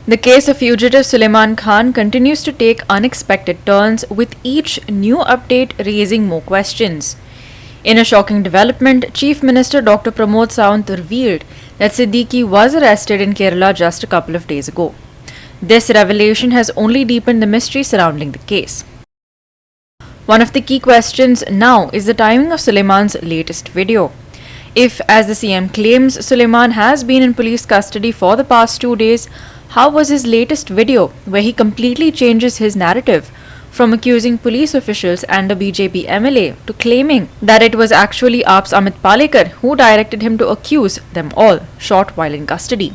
The case of fugitive Suleiman Khan continues to take unexpected turns, with each new update raising more questions. In a shocking development, Chief Minister Dr. Pramod Sawant revealed that Siddiqui was arrested in Kerala just a couple of days ago. This revelation has only deepened the mystery surrounding the case. One of the key questions now is the timing of Suleiman's latest video. If, as the CM claims, Suleiman has been in police custody for the past 2 days, how was his latest video, where he completely changes his narrative from accusing police officials and a BJP MLA to claiming that it was actually AAP's Amit Palekar who directed him to accuse them all, shot while in custody?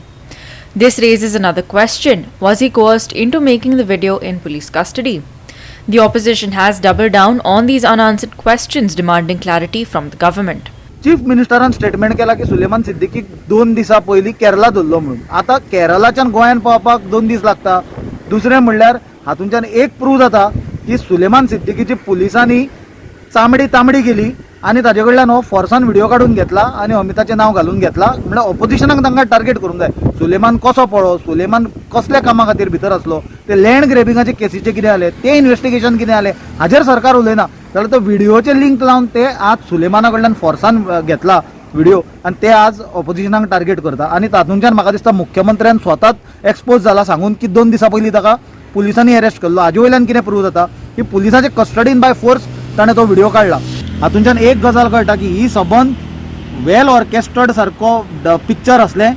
This raises another question: was he coerced into making the video in police custody? The opposition has doubled down on these unanswered questions, demanding clarity from the government. Chief मिनिस्टरान statement केला की सुलेमान सिद्दीकी 2 दिसा पयलीं केरला दवरलो म्हणून. आता केरलाच्यान गोंयान पावपाक 2 दीस लागता. दुसरें म्हणल्यार हातूंच्यान एक प्रूव जाता की सुलेमान सिद्दीकीची पुलिसांनी चामडी तांबडी केली आनी ताजे कडल्यान हो फोर्सान व्हिडिओ काडून घेतला आनी अमिताचें नांव घालून घेतला. म्हणल्यार ऑपोजिशनाक तांकां टार्गेट करूंक जाय. सुलेमान कसो पळो, सुलेमान कसल्या कामा खातीर भितर आसलो, ते लँड ग्रेबिंगाचे केसीचे कितें जालें, ते इन्व्हेस्टिगेशन कितें जालें, हाजेर सरकार उलयना. जाल्यार तो व्हिडिओचे लिंक लावन ते आज सुलेमाना कडल्यान फोर्सान घेतला व्हिडिओ आनी ते आज ऑपोजिशनाक टार्गेट करता. आनी तातूंतल्यान म्हाका दिसता मुख्यमंत्र्यान स्वताच एक्सपोज जाला, सांगून की 2 दिसा पयलीं ताका पुलिसांनी अरेस्ट केल्लो. हाजे वयल्यान कितें प्रूव जाता की पुलिसांचे कस्टडीन बाय फोर्स ताणें तो व्हिडिओ काडला. हातूंच्यान एक गजाल कळटा की ही सबंद वेल ऑर्केस्ट्रड सारको पिक्चर असलें,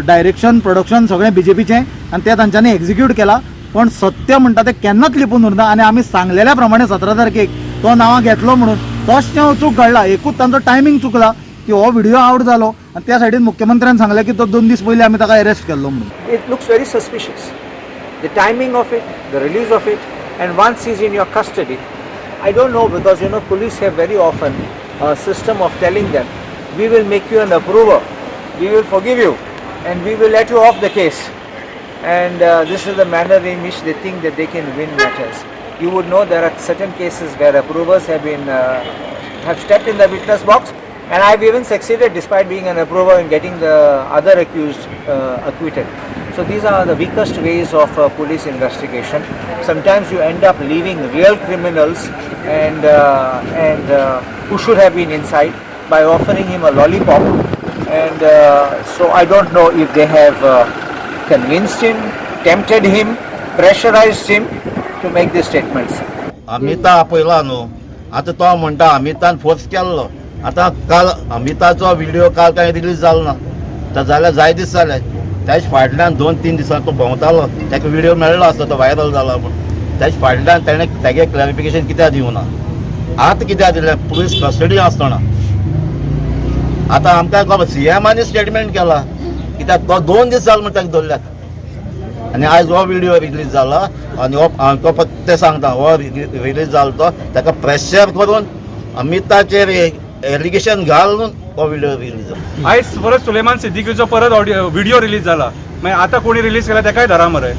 डायरेक्शन प्रोडक्शन सगळें बीजेपीचें, आनी तें तांच्यांनी एक्झिक्यूट केला. पण सत्य म्हणटा तें केन्नाच लिपून उरना. आनी आमी सांगलेल्या प्रमाणे 17 तारखेक तो नांवां घेतलो म्हणून तशें चूक घडला. एकूच तांचो टायमींग चुकला की हो व्हिडिओ आवट जालो आनी त्या सायडीन मुख्यमंत्र्यान सांगलें की तो 2 दीस पयलीं आमी ताका अरेस्ट केल्लो म्हणून. It looks very suspicious. The timing of it, the release of it, and once he's in your custody, I don't know, because police have very often a system of telling them, we will make you an approver, we will forgive you, and we will let you off the case. And this is the manner in which they think that they can win matters. You would know there are certain cases where approvers have stepped in the witness box, and I've even succeeded, despite being an approver, in getting the other accused acquitted. So these are the weakest ways of police investigation. Sometimes you end up leaving real criminals and who should have been inside by offering him a lollipop. And so I don't know if they have convinced him, tempted him, pressurized him to make these statements. Amita आपयला न्हू, आतां तो म्हणटा Amitabh force केल्लो. आतां काल अमिताचो video काल कांय release जालो ना, तो जाल्यार जाय दीस जाले. त्याच फाटल्यान 2-3 दिसां तो भोंवतालो, ताका व्हिडिओ मेळ्ळो आसता, तो व्हायरल जाला पूण त्याच फाटल्यान ताणें तेगे क्लॅरिफिकेशन कित्याक दिवना. आतां कित्याक दिलें, पुलीस कस्टडी आसतना. आतां आमकां खबर सीएमानी स्टेटमेंट केला कित्याक तो 2 दीस जाले म्हण ताका दवरल्यात. आनी आयज हो व्हिडिओ रिलीज जाला आनी हो फक्त ते सांगता हो रिलीज जालो तो ताका प्रेशर करून अमिताचेर एलिगेशन घालून हो व्हिडिओ रिलीज जाला. आयज परत सुलेमान सिद्दीकीचो परत व्हिडिओ रिलीज जाला. मागीर आतां कोणी रिलीज केला तेकाय धरा मरे.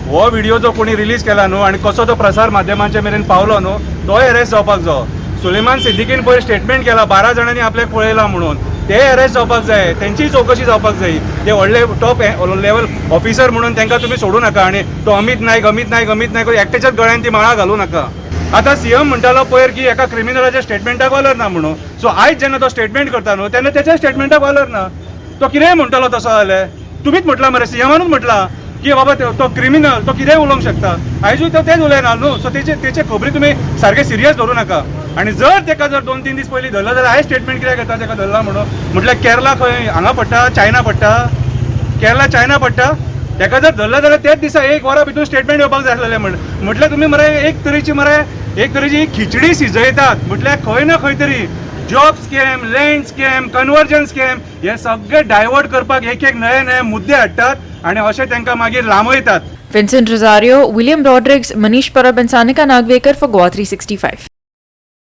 हो व्हिडिओ जो कोणी रिलीज केला न्हू आनी कसो तो प्रसार माध्यमांच्या मेरेन पावलो न्हू, तोय अरेस्ट जावपाक जाय. सुलेमान सिद्दीकीन पयर स्टेटमेंट केला 12 जाणांनी आपल्याक पळयला म्हणून, ते अरेस्ट जावपाक जाय, तेंचीय चवकशी जावपाक जाय. ते व्हडले टॉप लेवल ऑफिसर म्हणून तांकां तुमी सोडू नाका आनी तो अमित नायक एकट्याच्याच गळ्यान ती माळा घालू नाका. आता सीएम म्हणटालो पयर की एका क्रिमिनलाच्या स्टेटमेंटाक वालर ना म्हणून. सो आयज जेन्ना तो स्टेटमेंट करता न्हू तेन्ना त्याच्या स्टेटमेंटाक वालर ना. तो कितेंय म्हणटालो तसो जाल्यार तुमीच म्हटला मरे, सीएमानूच म्हटला की बाबा तो क्रिमिनल, तो कितेंय उलोवंक शकता. आयजूय तो तेच उलयना न्हू. सो तेचे खबरी तुमी सारके सिरियस धरूं नाका. आनी जर तेका जर 2-3 दीस पयलीं धरला जाल्यार आयज स्टेटमेंट कित्याक घेता तेका धरला म्हणून. म्हटल्यार केरला खंय हांगा पडटा, चायना पडटा, केरला चायना पडटा. तेका जर धरला जाल्यार तेच दिसा 1 वरा भितर स्टेटमेंट येवपाक जाय आसलेलें. म्हटल्यार तुमी मरे एक तरेची खिचडी शिजयतात. म्हटल्यार खंय ना खंय तरी job scam, land scam, conversion scam हे सगळे डायवर्ट करपाक एक नवे मुद्दे हाडटात आनी अशें तांकां मागीर लांबयतात. Vincent Rosario, William Rodrigues, Manish Parab and Sanika Nagvekar for Goa 365.